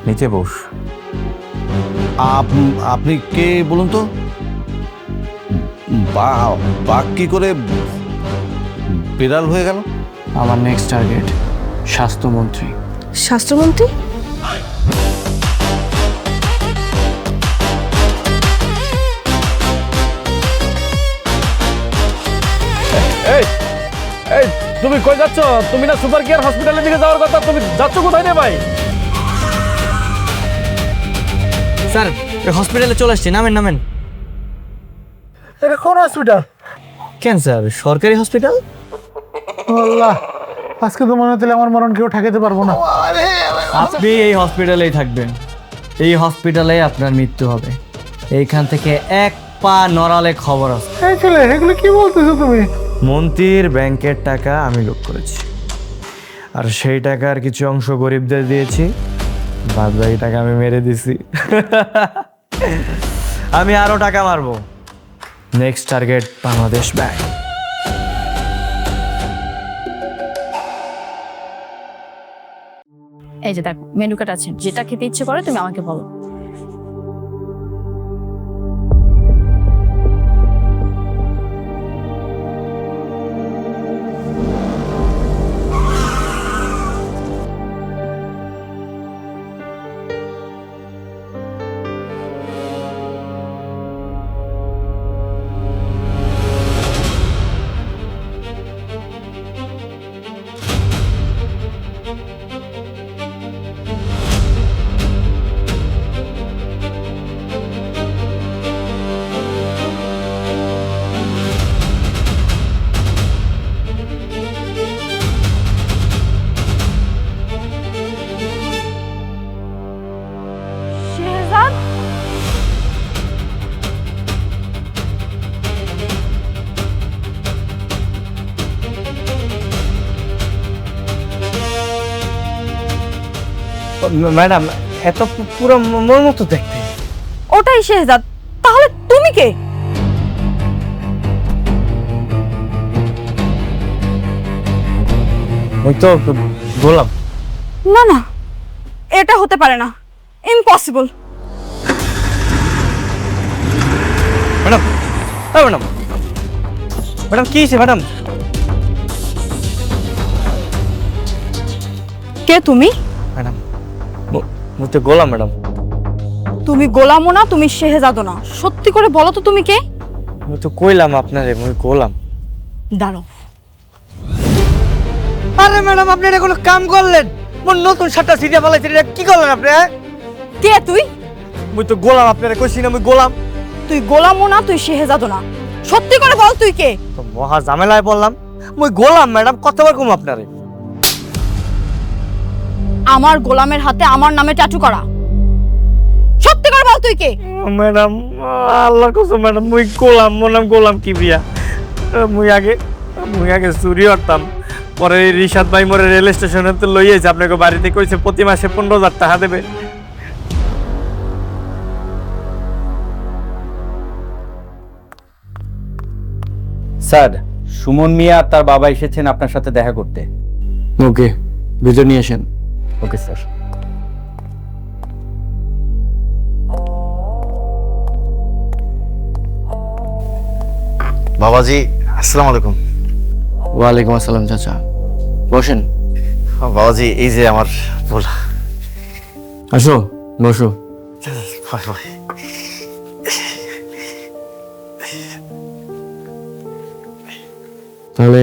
নিচে বস। আপনি কে বলুন তো? বাঘ কি করে বিড়াল হয়ে গেল? আমার নেক্সট টার্গেট স্বাস্থ্যমন্ত্রী। স্বাস্থ্যমন্ত্রী? এই এই তুমি কই যাচ্ছ? তুমি না সুপার কেয়ার হসপিটালের দিকে যাওয়ার কথা, তুমি যাচ্ছ কোথায় রে ভাই? স্যার হসপিটালে চলে আসছি, নামেন নামেন। এটা কোন হসপিটাল? কেন স্যার, সরকারি হসপিটাল। আল্লাহ, আজকে তো মনে হচ্ছিল আমার মরণ কেউ ঠেকাতে পারবো না। আপনি এই হসপিটালেই থাকবেন, এই হসপিটালে আপনার মৃত্যু হবে। এইখান থেকে এক পা নড়ালে খবর আছে। এই ছেলে, এগুলো কি বলতেছো তুমি? মন্ত্রীর ব্যাংকের টাকা আমি লুট করেছি, আর সেই টাকার কিছু অংশ গরিবদের দিয়েছি, বাদ বাকি টাকা আমি মেরে দিছি। আমি আরো টাকা মারবো। Next target Bangladesh bank. এই যে দেখো মেনু কার্ড আছে, যেটা খেতে ইচ্ছে করে তুমি আমাকে বলো। শেহজাদ? ম্যাডাম, এত পুরো মোর মতো দেখতে। ওটাই শেহজাদ। তাহলে তুমি কে? ওই তো বললাম। না না, এটা হতে পারে না, ইম্পসিবল। ম্যাডাম, ম্যাডাম, ম্যাডাম কি হয়েছে ম্যাডাম? কে তুমি? ম্যাডাম মুই তো গোলাম ম্যাডাম। তুমি গোলামও না, তুমি শেহজাদও না। সত্যি করে বলো তো তুমি কে? মুই তো কইলাম আপনারে, মুই গোলাম। দাঁড়ো। আরে ম্যাডাম, আপনি এটা কোনো কাম করলেন? মোর নতুন শার্টটা সিরিয়া ফেলাইছেন, এটা কি করলেন আপনি? কে তুই? মুই তো গোলাম, আপনারে কইছি না মুই গোলাম। তুই গোলামও না, তুই শেহজাদও না। সত্যি করে বল তুই কে? তো মহা ঝামেলায় বললাম, মুই গোলাম ম্যাডাম। কতবার কম আপনারে? আমার গোলামের হাতে আমার নামে ট্যাটু করা। সত্যি করে বল তুই কে? ম্যাডাম আল্লাহর কসম ম্যাডাম, মুই গোলাম। মোর নাম গোলাম কি বিয়া। মুই আগে চুরি করতাম, পরে রিশাদ ভাই মোরে রেল স্টেশনে তো লইয়েছে, আপনাকে বাড়িতে কইছে প্রতি মাসে 15,000 টাকা দেবে। স্যার, সুমন মিয়া আর তার বাবা এসেছেন আপনার সাথে দেখা করতে। ওকে, ভিতর নিয়ে আসেন। Okay sir. বাবাজি, আসসালামু আলাইকুম। ওয়ালাইকুম আসসালাম চাচা, বসেন। বাবাজি, এই যে আমার ভোলা। আসো বসো। তাহলে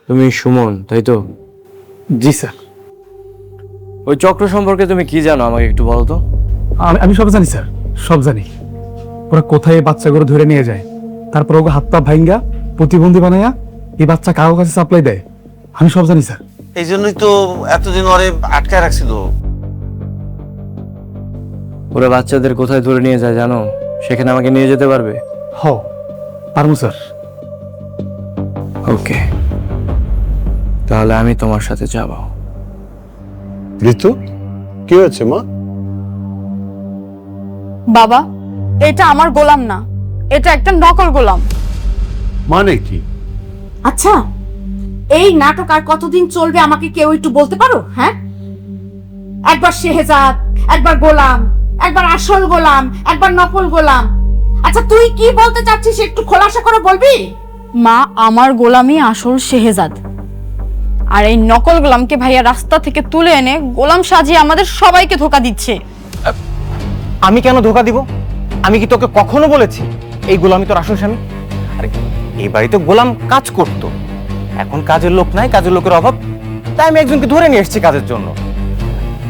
তুমি সুমন, তাই তো? জি স্যার। ওই চক্র সম্পর্কে তুমি কি জানো আমাকে একটু বলো তো। আমি সব জানি স্যার, সব জানি। ওরা কোথায় এই বাচ্চাগুলো ধরে নিয়ে যায়, তারপর ওকে হাত পা ভাঙ্গা প্রতিবন্ধী বানায়া এই বাচ্চা কারো কাছে সাপ্লাই দেয়। আমি সব জানি স্যার। এই জন্যই তো এতদিন ওরে আটকায় রাখছিল। ওরা বাচ্চাদের কোথায় ধরে নিয়ে যায় জানো? সেখানে আমাকে নিয়ে যেতে পারবে? পারবো স্যার। ওকে, তাহলে আমি তোমার সাথে যাব। ঋতু, কি হয়েছে মা? বাবা, এটা আমার গোলাম না, এটা একটা নকল গোলাম। মানে কি? আচ্ছা, এই নাটক আর কতদিন চলবে আমাকে কেউ একটু বলতে পারো? হ্যাঁ, একবার শেহজাদ, একবার গোলাম, একবার আসল গোলাম, একবার নকল গোলাম। আচ্ছা তুই কি বলতে চাচ্ছিস একটু খোলাসা করে বলবি? মা, আমার গোলামই আসল শেহজাদ, আর এই নকল গোলামকে ভাইয়া রাস্তা থেকে তুলে এনে গোলাম সাজিয়ে আমাদের সবাইকে ধোকা দিচ্ছে। আমি কেন ধোকা দিব? আমি কি তোকে কখনো বলেছি এই গোলামি তোর আসল স্বামী? আরে এই বাড়িতে গোলাম কাজ করতো, এখন কাজের লোক নাই, কাজের লোকের অভাব, তাই আমি একজনকে ধরে নিয়ে এসেছি কাজের জন্য।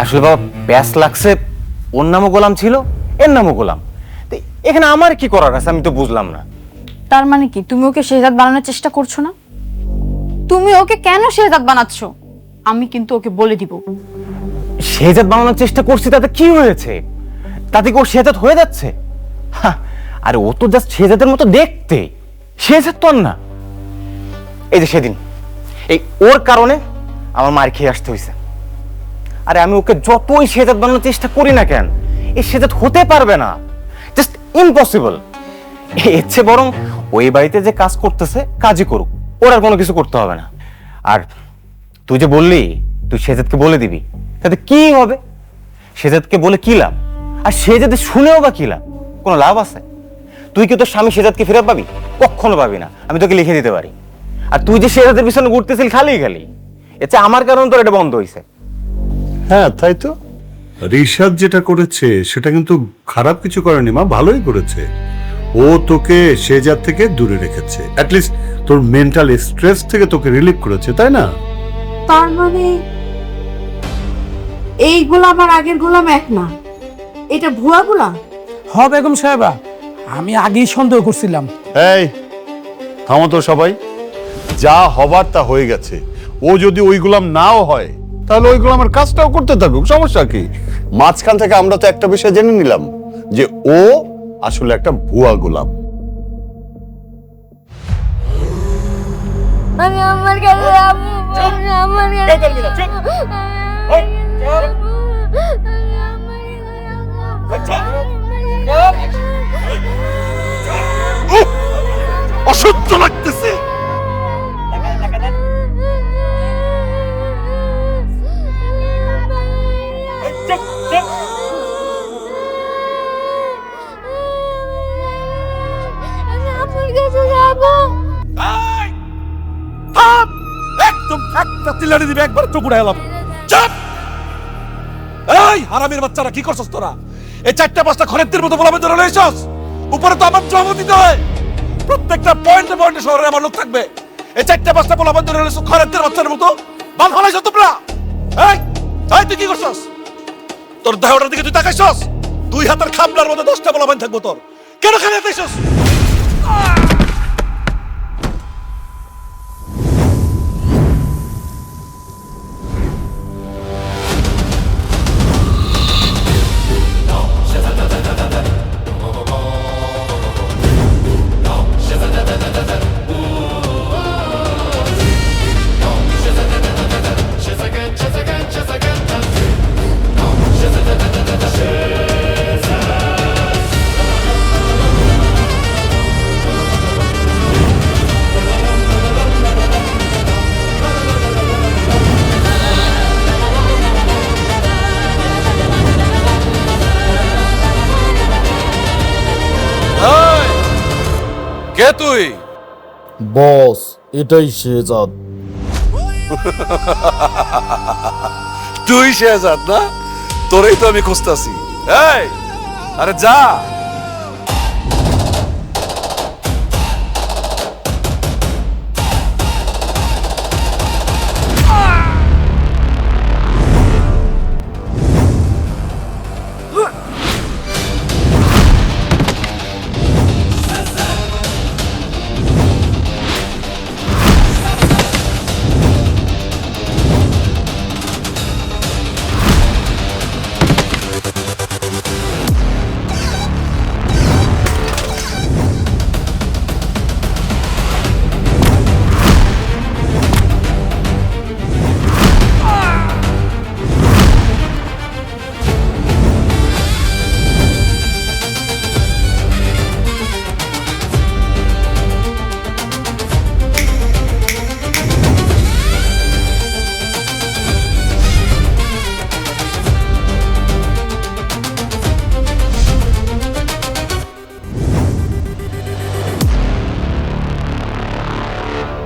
আসলে বাবা প্যাস লাগছে, ওর নামও গোলাম ছিল, এর নামও গোলাম। তো এখানে আমার কি করার আছে আমি তো বুঝলাম না। তার মানে কি তুমি ওকে শেহজাদ বানানোর চেষ্টা করছো না? তুমি ওকে কেন শেহজাদ বানাচ্ছ? আমি কিন্তু ওকে বলে দিব। শেহজাদ বানানোর চেষ্টা করছি, তাতে কি হয়েছে? তাতে কি ও শেহজাদ হয়ে যাচ্ছে? আরে ও তো জাস্ট শেহজাদের মতো দেখতে, শেহজাদ তো আর না। এই যে সেদিন এই ওর কারণে আমার মার খেয়ে আসতে হয়েছে। আরে আমি ওকে যতই শেহজাদ বানানোর চেষ্টা করি না কেন, এই শেহজাদ হতে পারবে না, জাস্ট ইম্পসিবল। এর চেয়ে বরং ওই বাড়িতে যে কাজ করতেছে কাজই করুক, ওর আর কোনো কিছু করতে হবে না। আর তুই যে বললি তুই শেহজাদকে বলে দিবি, তাতে কি হবে? শেহজাদকে বলে কি লাভ? আর শেহজাদ শুনেও বা কি লাভ? কোনো লাভ আছে? তুই কি তোর স্বামী শেহজাদকে ফেরত পাবি? কখনো পাবি না, আমি তোকে লিখে দিতে পারি। আর তুই যে শেহজাদের পিছনে ঘুরতেছিস খালি খালি, এতে আমার কারণে তোর এটা বন্ধ হয়েছে। হ্যাঁ তাই তো, রিশাদ যেটা করেছে সেটা কিন্তু খারাপ কিছু করেনি মা, ভালোই করেছে। ও তোকে শেহজাদ থেকে দূরে রেখেছে, অ্যাটলিস্ট তোর মেন্টাল স্ট্রেস থেকে তোকে রিলিভ করেছে, তাই না? তার মানে এই গোলাম আর আগের গোলাম এক না, এটা ভুয়া গোলাম। হ বেগম সাহেবা, আমি আগেই সন্দেহ করছিলাম। এই থামো তো সবাই, যা হবার তা হয়ে গেছে। ও যদি ওই গোলাম নাও হয় তাহলে ওই গোলামের কাজটাও করতে থাকুক, সমস্যা কি? মাঝখান থেকে আমরা তো একটা বিষয় জেনে নিলাম যে ও আসলে একটা ভুয়া গোলাম। আমি আমার কাছে যাবো, আমি আমার কাছে অসহ্য লাগতেছে। একদম একটা চিল্লানি দিবে, একবার চোখ উড়াই এলাম। চুপ! এই হারামির বাচ্চারা, কি করছস তোরা? এই 4-5টা খরেরদের মতো বলাবে ধরে লইছস। উপরে তো আমার জবাব দিতে হয়, প্রত্যেকটা পয়েন্টে পয়েন্টে শহরে আমার লোক থাকবে। এই 4-5টা বলাবে ধরে লইছস খরেরদের বাচ্চার মতো, বাল ফালাইছ তোমরা। এই এই তুই কি করছস? তোর দেহটার দিকে তুই তাকাইছস? 2 হাতের খামলার মধ্যে 10টা বলাবেন থাকবো তোর। কেন খালি তাইছস? কে তুই? বস, এটাই শেহজাদ। তুই শেহজাদ না? তোরেই তো আমি খুঁজতাছি। এই আরে যা।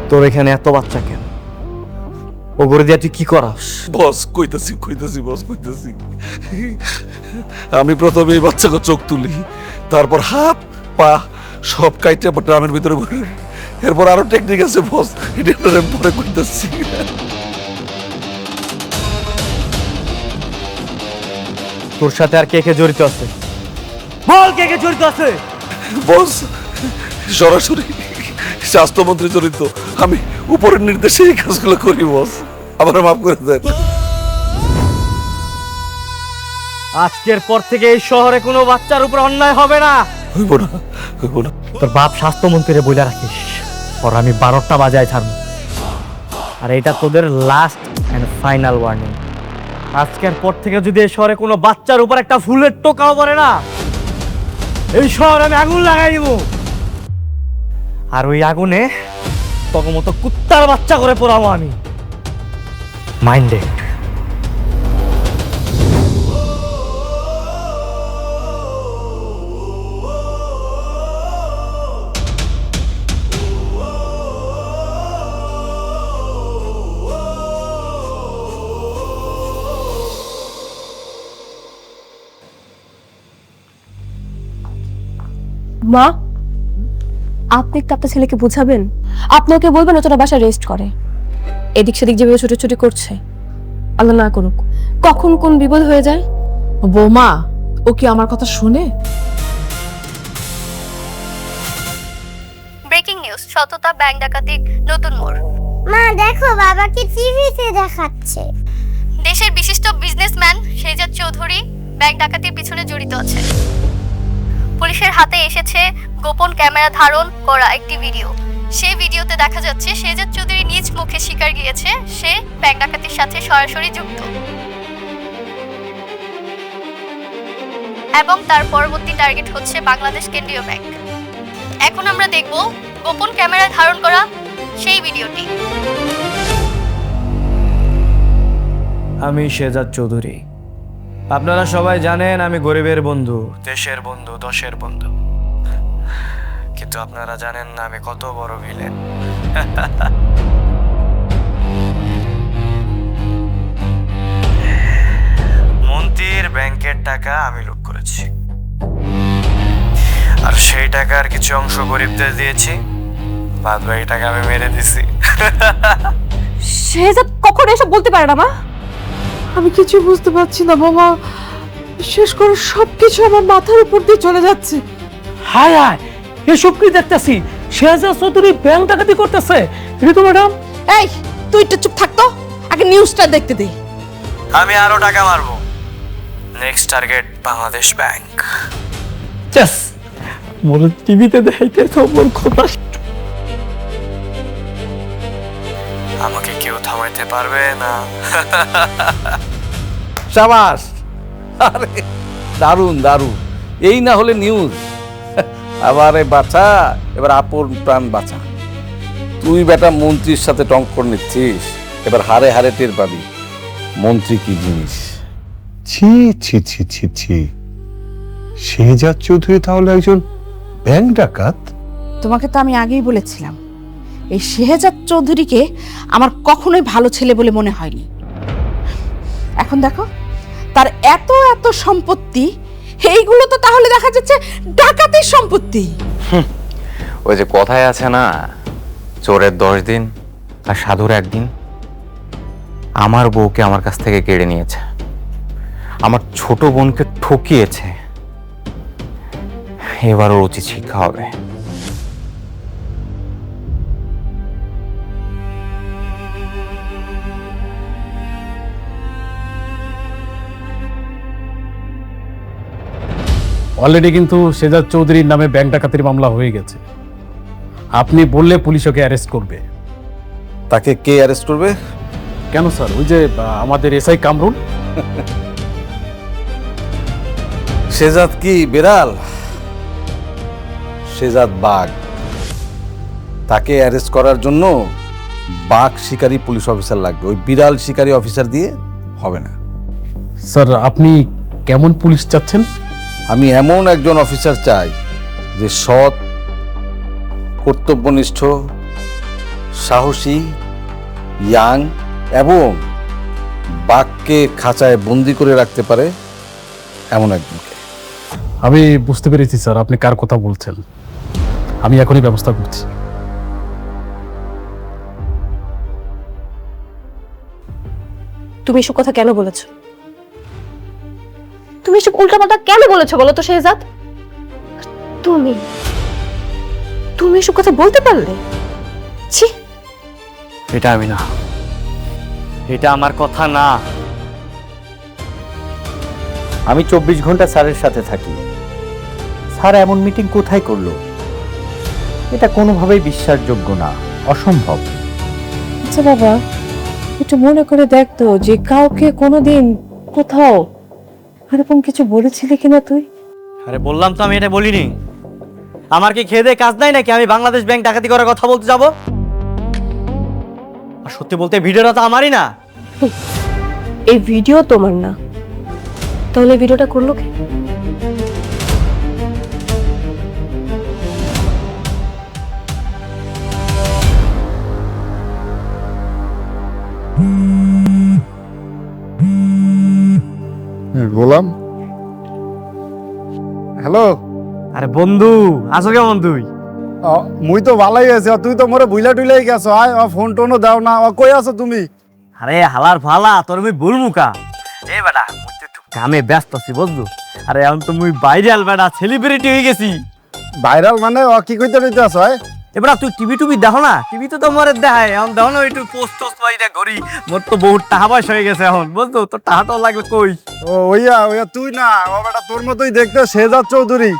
তোর এখানে এত বাচ্চা কেন? ও করে দিয়ে তুই কি করাস? বস কইতাছি বস কইতাছি। আমি প্রথমে এই বাচ্চাকে চোখ তুলি, তারপর হাত পা সব কাইটে আবার ড্রামের ভিতরে ভরে, এরপর আরো টেকনিক আছে বস, এটা আপনারা পরে কইতাছি। তোর সাথে আর কে কে জড়িত আছে? বল কে কে জড়িত আছে? বস সরাসরি স্বাস্থ্যমন্ত্রী জড়িত, আমি উপরের নির্দেশে এই কাজগুলো করি বস, আমার মাফ করে দেন। আজকের পর থেকে এই শহরে কোনো বাচ্চার উপর অন্যায় হবে না। হইব না। তোর বাপ স্বাস্থ্যমন্ত্রীরে বইলা রাখিস, ওর আমি 12টা বাজায় ছাড়ব। আর এটা তোদের লাস্ট এন্ড ফাইনাল ওয়ার্নিং। আজকের পর থেকে যদি এই শহরে কোনো বাচ্চার উপর একটা ফুলের টোকাও পড়ে না, এই শহরে আমি আগুন লাগাই দিব। আর ওই আগুনে তখন মতো কুত্তার বাচ্চা করে পোড়াবো আমি। মাইন্ডেড। মা, আপনি একটু আপনার ছেলেকে বোঝাবেন, আপনাকে বলবেন ও তোরা বাসায় রেস্ট করে। এদিক সেদিক যেভাবে ছুটোছুটি করছে, আল্লাহ না করুক কখন কোন বিপদ হয়ে যায়। বৌমা, ও কি আমার কথা শুনে? ব্রেকিং নিউজ, সততা ব্যাংক ডাকাতির নতুন মোড়। মা দেখো, বাবাকে টিভিতে দেখাচ্ছে। দেশের বিশিষ্ট বিজনেসম্যান শেহজাদ চৌধুরী ব্যাংক ডাকাতির পিছনে জড়িত আছে। পুলিশের হাতে এসেছে গোপন ক্যামেরা ধারণ করা একটি ভিডিও। সেই ভিডিওতে দেখা যাচ্ছে শেহজাদ চৌধুরী নিজ মুখে স্বীকার গিয়েছে সে ব্যাংক ডাকাতির সাথে সরাসরি যুক্ত, এবং তার পরবর্তী টার্গেট হচ্ছে বাংলাদেশ কেন্দ্রীয় ব্যাংক। এখন আমরা দেখব গোপন ক্যামেরা ধারণ করা সেই ভিডিওটি। আমি শেহজাদ চৌধুরী। আপনারা সবাই জানেন আমি গরিবের বন্ধু, দেশের বন্ধু, দশের বন্ধু। কিন্তু আপনারা জানেন না আমি কত বড় ভিলেন। মন্ত্রীর ব্যাংকের টাকা আমি লুট করেছি, আর সেই টাকার কিছু অংশ গরিবদের দিয়েছি, বাদ বাকি টাকা আমি মেরে দিছি। শেহজাদ কখনো এসব বলতে পারে না মা। আমি কিছু বুঝতে পারছি না বাবা, শেষ করে সবকিছু আমার মাথার উপর দিয়ে চলে যাচ্ছে। হায় হায়, এসব কি দেখতেছি? শেহজাদ চৌধুরী ব্যাংক ডাকাতি করতেছে ঋতু ম্যাডাম। এই তুই একটু চুপ থাকতো, আগে নিউজটা দেখতে দে। আমি আরো টাকা মারবো। Next target Bangladesh bank. জাস মোর টিভিতে দেখাইতে তো মোর কথা। আমাকে কেউ থামাইতে পারবে না। শাবাশ, আরে দারুণ দারুণ, এই না হলে নিউজ। আবার বাচ্চা, এবার আপন প্রাণ বাঁচা। তুই বেটা মন্ত্রীর সাথে টঙ্কর নিচ্ছিস, এবার হারে হারে টের পাবি মন্ত্রী কি জিনিস। ছি ছি ছি ছি ছি, শেহজাদ চৌধুরী তাহলে একজন ব্যাংক ডাকাত? তোমাকে তো আমি আগেই বলেছিলাম, এই শেহজাদ চৌধুরীকে আমার কখনোই ভালো ছেলে বলে মনে হয়নি। এখন দেখো তার এত এত সম্পত্তি, এইগুলো তো তাহলে দেখা যাচ্ছে ডাকাতের সম্পত্তি। ওই যে কথায় আছে না, চোরের 10 দিন আর সাধুর 1 দিন। আমার বউকে আমার কাছ থেকে কেড়ে নিয়েছে, আমার ছোট বোনকে ঠকিয়েছে, এবার ওর উচিত শিক্ষা হবে। অলরেডি কিন্তু শেহজাদ চৌধুরীর নামে ব্যাংক ডাকাতির মামলা হয়ে গেছে। আপনি বললে পুলিশ ওকে অ্যারেস্ট করবে। তাকে কে অ্যারেস্ট করবে? কেন স্যার, ওই যে আমাদের এসআই কামরুল। শেহজাদ কি বেড়াল? শেহজাদ বাঘ। তাকে অ্যারেস্ট করার জন্য বাঘ শিকারী পুলিশ অফিসার লাগবে, ওই বিড়াল শিকারী অফিসার দিয়ে হবে না। স্যার আপনি কেমন পুলিশ চাচ্ছেন? আমি এমন একজন অফিসার চাই যে সৎ, কর্তব্যনিষ্ঠ, সাহসী, ইয়াং এবং বাঘকে খাঁচায় বন্দি করে রাখতে পারে এমন একজনকে। আমি বুঝতে পেরেছি স্যার আপনি কার কথা বলছেন। আমি এখনই ব্যবস্থা করছি। তুমি এসব কথা কেন বলেছো? তুমি এসব উল্টাপাল্টা কেন বলেছো বলো তো শেহজাদ? তুমি তুমি এসব কথা বলতে পারলে? ছি, এটা আমি না, এটা আমার কথা না। আমি 24 ঘন্টা স্যারের সাথে থাকি। স্যার এমন মিটিং কোথায় করলো? এটা কোনোভাবেই বিশ্বাসযোগ্য না, অসম্ভব। আচ্ছা বাবা, একটু মনে করে দেখতো যে কাউকে কোনোদিন কোথাও এরকম কিছু বলেছিলি কিনা তুই? আরে বললাম তো আমি এটা বলিনি। আমার কি খেয়ে দেয়ে কাজ নাই নাকি আমি বাংলাদেশ ব্যাংক ডাকাতি করার কথা বলতে যাব? আর সত্যি বলতে ভিডিওটা তো আমারই না। এই ভিডিও তোমার না, তাহলে ভিডিওটা করলো কে? গোলাম, হ্যালো। আরে বন্ধু, আছো কেমন তুই? মুই তো ভালাই আছি, তুই তো মোরে বুইলা টুইলাই গেছো। আয় ফোন টোনও দাও না। কই আছো তুমি? আরে হালার ফালা, তোর আমি বলবো কা? এ বেটা একটু কামে ব্যস্ত আছি বুঝলো। আরে এখন তো মুই ভাইরাল বেটা, সেলিব্রিটি হয়ে গেছি। ভাইরাল মানে কি কইতে রইতে আছো? এবার তুই টিভি দেখো না? টিভি তো তোমার দেখায় এখন, দেখো না একটু পোস্ট টোস্ট মাইরা ঘুরি। মোর তো বহুত টাকা পয়সা হয়ে গেছে এখন বুঝছো, তোর টাকাটাও লাগবে কই? ও ওইয়া ওইয়া তুই না, ও বেটা তোর মতোই দেখতে শেহজাদ চৌধুরী।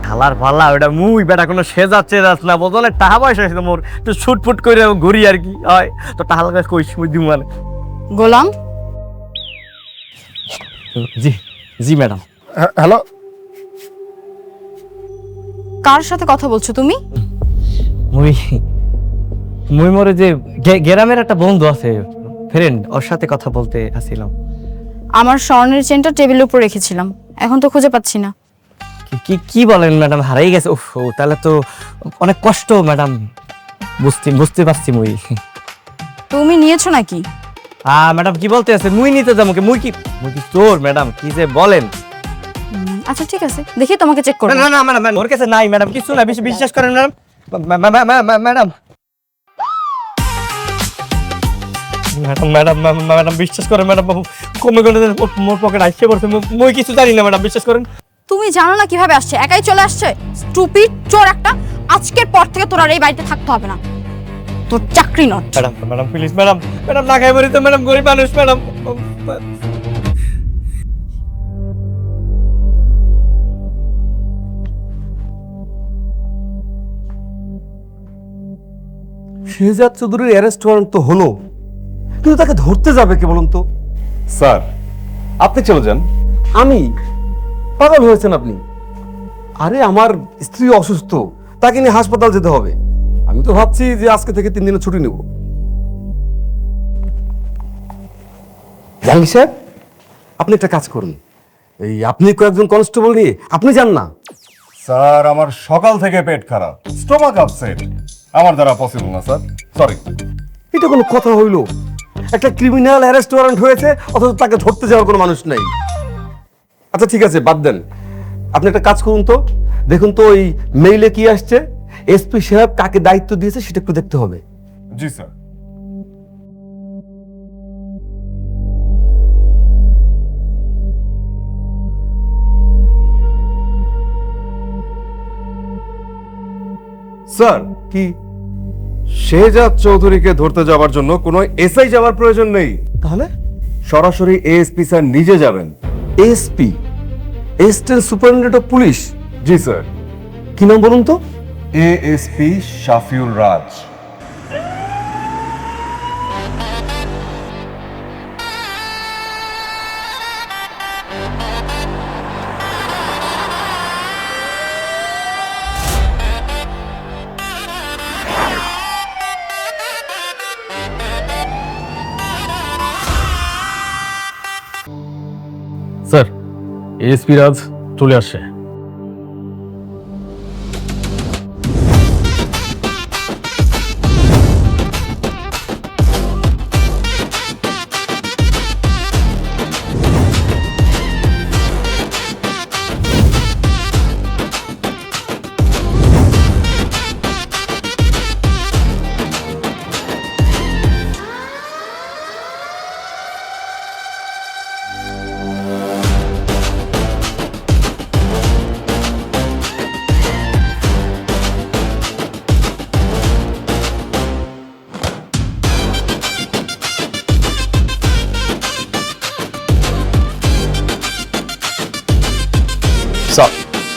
হালার ফালা, ওটা মুই বেটা কোনো সেজাচ্ছে না বলতো না, টাকা পয়সা হয়েছে মোর, একটু ছুটফুট করে ঘুরি আর কি হয়। তো টাকা লাগবে কইস মুই দিম মানে। গোলাম, জি জি ম্যাডাম। হ্যালো, কার সাথে কথা বলছো তুমি? মুই মুই মোরে যে গ্রামের একটা বন্ধু আছে, ফ্রেন্ড, ওর সাথে কথা বলতে আসছিলাম। আমার স্বর্ণের চেনটা টেবিলের উপর রেখেছিলাম, এখন তো খুঁজে পাচ্ছি না। কি বলেন ম্যাডাম, হারাই গেছে? উফ, তাহলে তো অনেক কষ্ট ম্যাডাম। বুঝতে পারছি মুই। তুমি নিয়েছো নাকি? ম্যাডাম কি বলতে আছে? মুই নিতে যাবো? মুই কি চোর ম্যাডাম? কি যে বলেন। আচ্ছা ঠিক আছে, দেখি তোমাকে চেক করব। না ম্যাডাম, ওর কাছে নাই ম্যাডাম, কিছু না, বিশ্বাস করেন ম্যাডাম। ম্যাডাম বিশ্বাস করেন ম্যাডাম, কমে গেলে মোর পকেট আসছে পড়ছে, মুই কিছু জানি না ম্যাডাম, বিশ্বাস করেন। তুমি জানো না কিভাবে আসছে? একাই চলে আসছে, স্টুপিড চোর একটা। আজকের পর থেকে তোর আর এই বাড়িতে থাকতে হবে না, তোর চাকরি নট। ম্যাডাম প্লিজ ম্যাডাম, না খাই মরি তো ম্যাডাম, গরিব মানুষ ম্যাডাম। শেহজাদ চৌধুরীর অ্যারেস্ট ওয়ারেন্ট তো হলো, কিন্তু তাকে ধরতে যাবে কে বলুন তো? স্যার, আপনি চলে যান। আমি? পাগল হয়েছেন আপনি? আরে আমার স্ত্রী অসুস্থ, তাকে নিয়ে হাসপাতাল যেতে হবে। আমি তো ভাবছি যে আজকে থেকে 3 দিনের ছুটি নেব। জাহাঙ্গীর সাহেব, আপনি একটা কাজ করুন, এই আপনি কয়েকজন কনস্টেবল নিয়ে আপনি যান না। স্যার, আমার সকাল থেকে পেট খারাপ, স্টোমাক আপসেট, আমার দ্বারা পসিবল না স্যার, সরি। এটা কোনো কথা হইল? একটা ক্রিমিনাল অ্যারেস্ট ওয়ারেন্ট হয়েছে, অথচ তাকে ধরতে যাওয়ার কোনো মানুষ নেই। আচ্ছা ঠিক আছে, বাদ দেন। আপনি একটা কাজ করুন তো, দেখুন তো ওই মেইলে কি আসছে, এসপি সাহেব কাকে দায়িত্ব দিয়েছে সেটা একটু দেখতে হবে। জি স্যার। স্যার, কি শেহজাদ চৌধুরীকে ধরতে যাওয়ার জন্য কোনো এসআই যাওয়ার প্রয়োজন নেই? তাহলে সরাসরি এএসপি স্যার নিজে যাবেন। SP, assistant superintendent of police? G sir. কি নাম বলুন তো? এএসপি শাফিউল রাজ। স্যার, এসপি রাজ চলে আসে।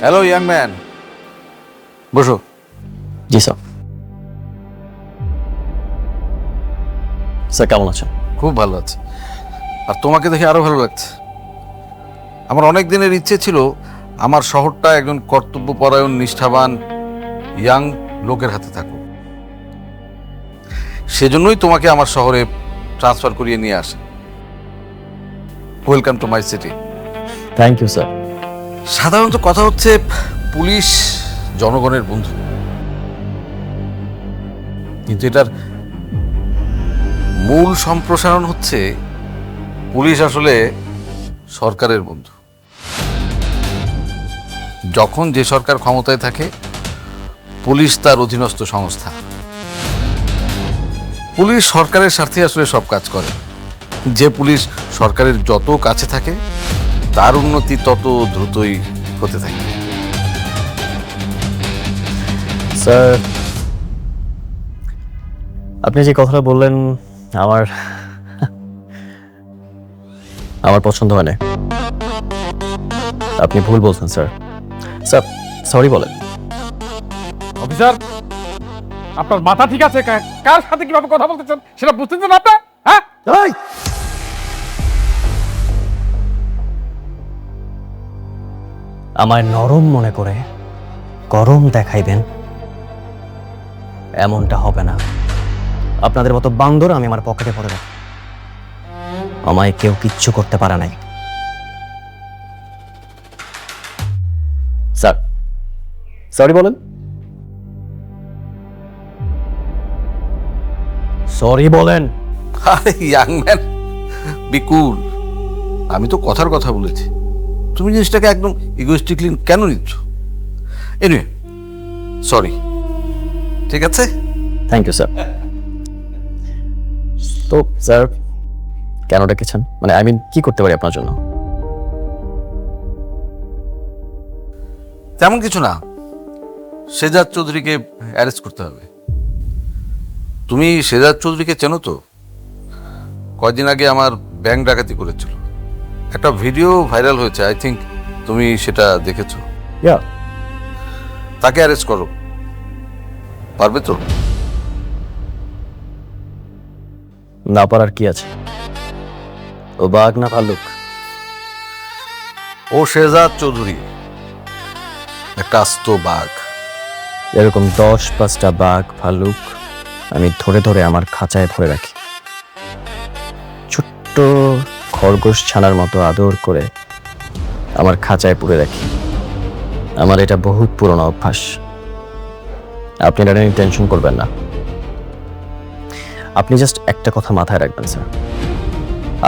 হ্যালো ইয়াং ম্যান, বসো। জি স্যার। স্যার কেমন আছেন? খুব ভালো আছে, আর তোমাকে দেখে আরো ভালো লাগছে। আমার অনেক দিনের ইচ্ছে ছিল আমার শহরটা একজন কর্তব্যপরায়ণ নিষ্ঠাবান ইয়াং লোকের হাতে থাকুক। সেজন্যই তোমাকে আমার শহরে ট্রান্সফার করিয়ে নিয়ে আসে। Welcome to my city. Thank you sir. সাধারণত কথা হচ্ছে পুলিশ জনগণের বন্ধু, কিন্তু এটার মূল সম্প্রসারণ হচ্ছে পুলিশ আসলে সরকারের বন্ধু। যখন যে সরকার ক্ষমতায় থাকে পুলিশ তার অধীনস্থ সংস্থা। পুলিশ সরকারের স্বার্থে আসলে সব কাজ করে। যে পুলিশ সরকারের যত কাছে থাকে তার উন্নতি তত দ্রুতই হতে থাকে। স্যার আপনি যে কথাটা বললেন আমার আমার পছন্দ হয় না। আপনি ভুল বলছেন স্যার। স্যার সরি বলেন। অফিসার, আপনার মাথা ঠিক আছে? কার সাথে কিভাবে কথা বলতেছেন সেটা বুঝতেছেন আপনার? হ্যাঁ, আমায় নরম মনে করে গরম দেখাইবেন এমনটা হবে না। আপনাদের মতো বান্দর আমি আমার পকেটে পড়ে রাখি। আমায় কেউ কিচ্ছু করতে পারে নাই। স্যার সরি বলেন। সরি বলেন। আরে ইয়াং ম্যান, বি কুল। আমি তো কথার কথা বলেছি, তুমি জিনিসটাকে একদম ইগোইস্টিকলি কেন নিচ্ছ? এনিওয়ে সরি, ঠিক আছে? Thank you sir. তো স্যার কেন ডেকেছেন? মানে আই মিন কি করতে পারি আপনার জন্য? তেমন কিছু না, শেজাদ চৌধুরীকে অ্যারেস্ট করতে হবে। তুমি শেজাদ চৌধুরীকে চেনো তো? কয়দিন আগে আমার ব্যাংক ডাকাতি করেছিল, একটা ভিডিও ভাইরাল হয়েছে। আই থিঙ্ক তুমি সেটা দেখেছো। ইয়া, তাকে অ্যারেস্ট করো, পারবে তো? না পারার কি আছে? ও বাঘ না ভাল্লুক? ও শেজাদ চৌধুরী একটা আস্ত বাঘ। এরকম 10-5টা বাঘ ভাল্লুক আমি ধরে ধরে আমার খাঁচায় ভরে রাখি। ছোট্ট খরগোশ ছানার মতো আদর করে আমার খাঁচায় পুরে রাখি। আমার এটা বহুত পুরনো অভ্যাস। আপনি এটা নিয়ে টেনশন করবেন না। আপনি জাস্ট একটা কথা মাথায় রাখবেন স্যার,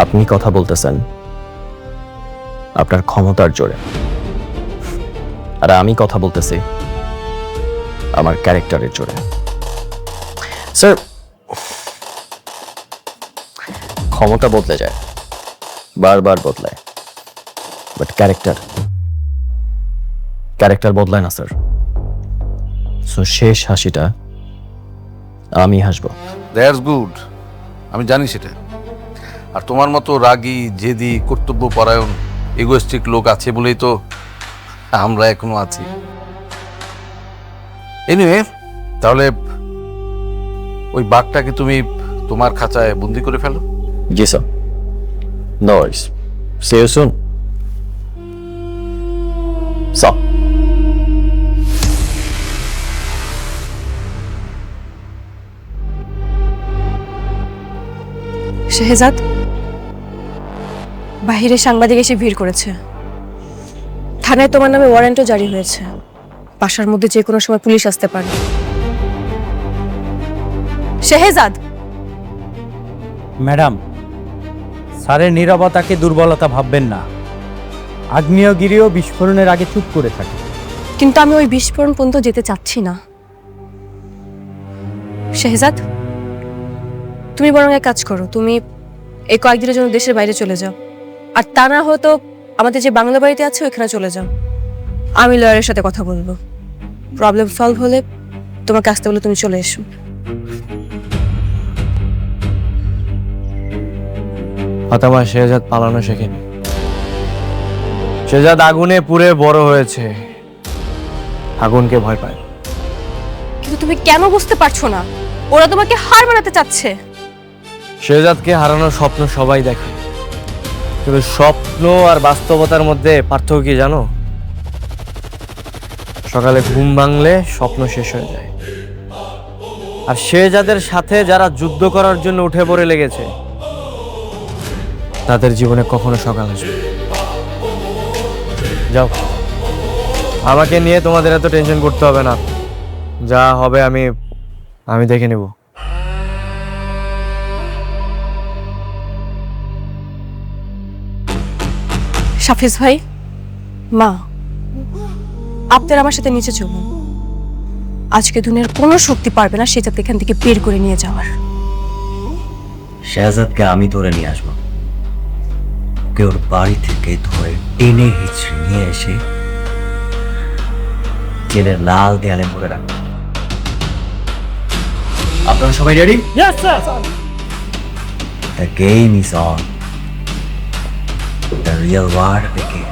আপনি কথা বলতেছেন আপনার ক্ষমতার জোরে, আর আমি কথা বলতেছি আমার ক্যারেক্টারের জোরে। স্যার ক্ষমতা বদলে যায়, বারবার বদলায়, বাট ক্যারেক্টার বদলায় না স্যার। সো শেষ হাসিটা আমি হাসবো। দ্যাটস গুড, আমি জানি সেটা। আর তোমার মতো রাগী, জেদি, কর্তব্যপরায়ণ, ইগোইস্টিক লোক আছে বলেই তো আমরা এখনো আছি। এনিওয়ে, তাহলে ওই বাঘটাকে তুমি তোমার খাঁচায় বন্দি করে ফেলো। জি sir, no worries. See you soon sir. Shehzad, বাহিরে সাংবাদিক এসে ভিড় করেছে। থানায় তোমার নামে ওয়ারেন্টও জারি হয়েছে। বাসার মধ্যে যে কোনো সময় পুলিশ আসতে পারে। শেহজাদ। ম্যাডাম, স্যারের নীরবতাকে দুর্বলতা ভাববেন না। আগ্নেয়গিরিও বিস্ফোরণের আগে চুপ করে থাকে। কিন্তু আমি ওই বিস্ফোরণ পর্যন্ত যেতে চাচ্ছি না। শেহজাদ, তুমি বরং এক কাজ করো, তুমি এই কয়েকদিনের জন্য দেশের বাইরে চলে যাও। আর তা না হয়তো আমাদের যে বাংলা বাড়িতে আছে ওইখানে চলে যাও। আমি লয়ারের সাথে কথা বলবো। প্রবলেম সলভ হলে তোমাকে আসতে বলে তুমি চলে এসো। ফাতেমা, শেহজাদ পালানো শেখেনি। শেহজাদ আগুনে পুড়ে বড় হয়েছে। আগুনকে ভয় পায়। কিন্তু তুমি কেন বুঝতে পারছো না ওরা তোমাকে হার মানাতে চাচ্ছে? শেহজাদকে হারানোর স্বপ্ন সবাই দেখে, কিন্তু স্বপ্ন আর বাস্তবতার মধ্যে পার্থক্য কি জানো? সকালে ঘুম ভাঙলে স্বপ্ন শেষ হয়ে যায়, আর শেহজাদের সাথে যারা যুদ্ধ করার জন্য উঠে পড়ে লেগেছে তাদের জীবনে কখনো সকাল আসবে। যাও, আমাকে নিয়ে তোমাদের এত টেনশন করতে হবে না, যা হবে আমি দেখে নেব। হাফিজ ভাই, মা, আপনারা আমার সাথে নিচে চলুন। আজকে দুনিয়ার কোনো শক্তি পারবে না শেহজাদ এখান থেকে বের করে নিয়ে যাওয়ার। শেহজাদকে আমি ধরে নিয়ে আসবো, ওকে ওর বাড়ি থেকে ধরে টেনে হিচড়ে নিয়ে এসে জেলের লাল দেয়ালে মুড়ে রাখবো। আপনারা সবাই ready? Yes, sir. The game is on. The real war begins.